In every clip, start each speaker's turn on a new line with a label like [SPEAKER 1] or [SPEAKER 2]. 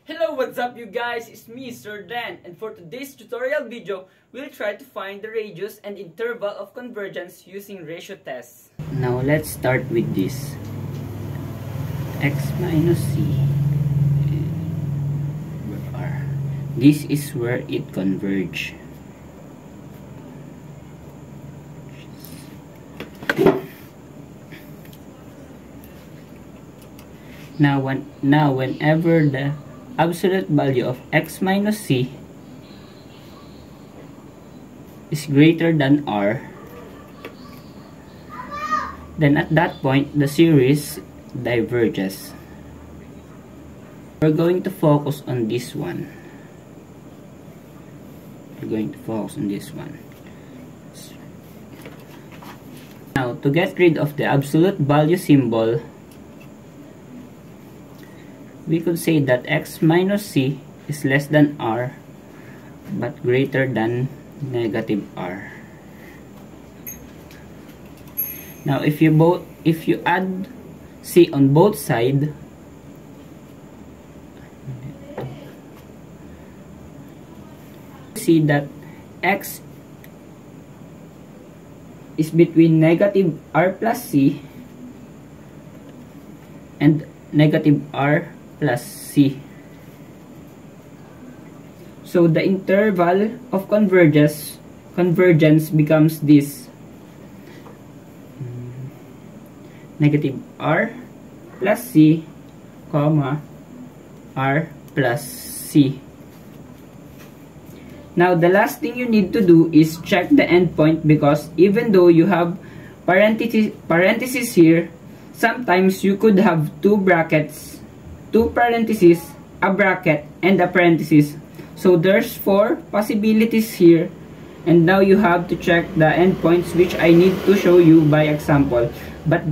[SPEAKER 1] Hello, what's up you guys? It's me, Sir Dan, and for today's tutorial video, we'll try to find the radius and interval of convergence using ratio tests.
[SPEAKER 2] Now let's start with this. X minus c r. This is where it converges. Now whenever the absolute value of x minus c is greater than r, then at that point the series diverges. We're going to focus on this one. Now, to get rid of the absolute value symbol, we could say that x minus c is less than r but greater than negative r. Now if you add c on both sides, see that x is between negative r plus c and negative r plus c. So the interval of convergence becomes this: negative r plus c, comma r plus c. Now the last thing you need to do is check the endpoint, because even though you have parentheses here, sometimes you could have two brackets, two parentheses, a bracket, and a parenthesis. So there's 4 possibilities here, and now you have to check the endpoints, which I need to show you by example. But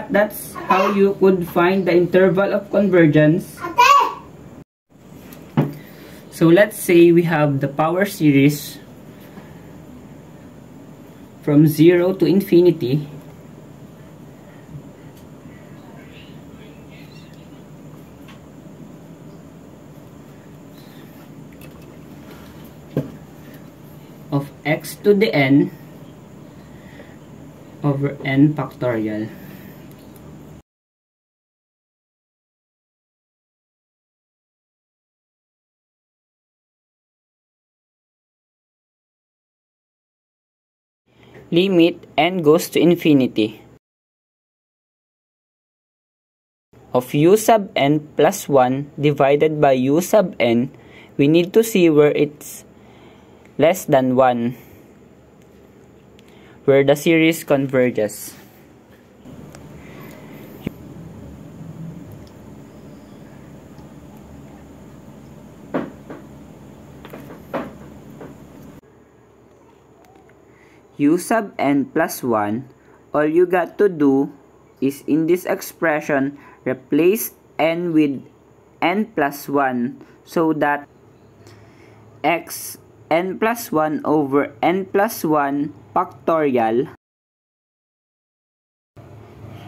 [SPEAKER 2] that's how you could find the interval of convergence. So let's say we have the power series from 0 to infinity. Of x to the n over n factorial. Limit n goes to infinity of u sub n plus 1 divided by u sub n. We need to see where it's less than 1, where the series converges. U sub n plus 1, all you got to do is, in this expression, replace n with n plus 1, so that x n plus 1 over n plus 1 factorial,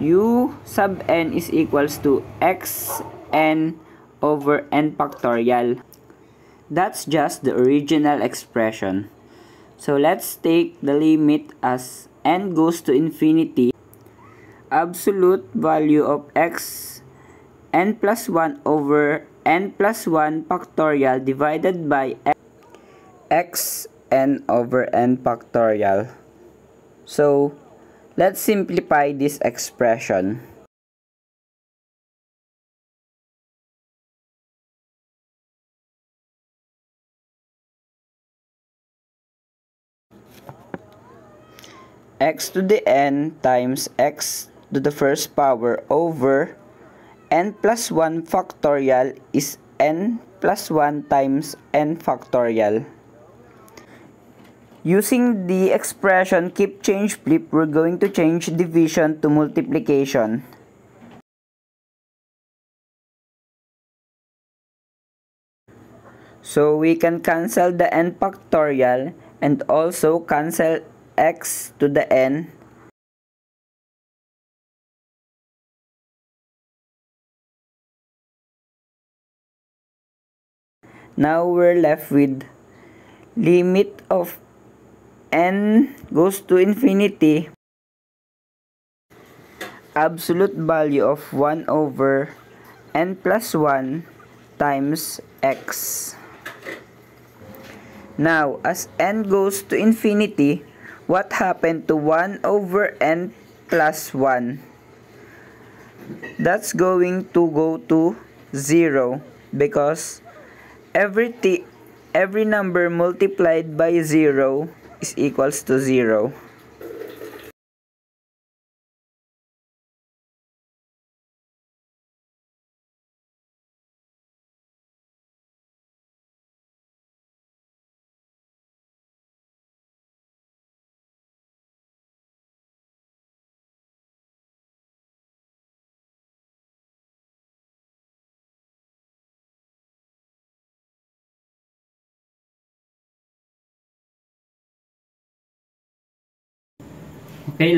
[SPEAKER 2] u sub n is equals to x n over n factorial. That's just the original expression. So let's take the limit as n goes to infinity. Absolute value of x n plus 1 over n plus 1 factorial divided by x n over n factorial. So let's simplify this expression. X to the n times x to the first power over n plus 1 factorial is n plus 1 times n factorial. Using the expression keep change flip, we're going to change division to multiplication. So we can cancel the n factorial and also cancel x to the n Now we're left with limit of n goes to infinity, absolute value of 1 over n plus 1 times x. Now, as n goes to infinity, what happened to 1 over n plus 1? That's going to go to 0 because every number multiplied by 0 is equals to 0.
[SPEAKER 1] Okay,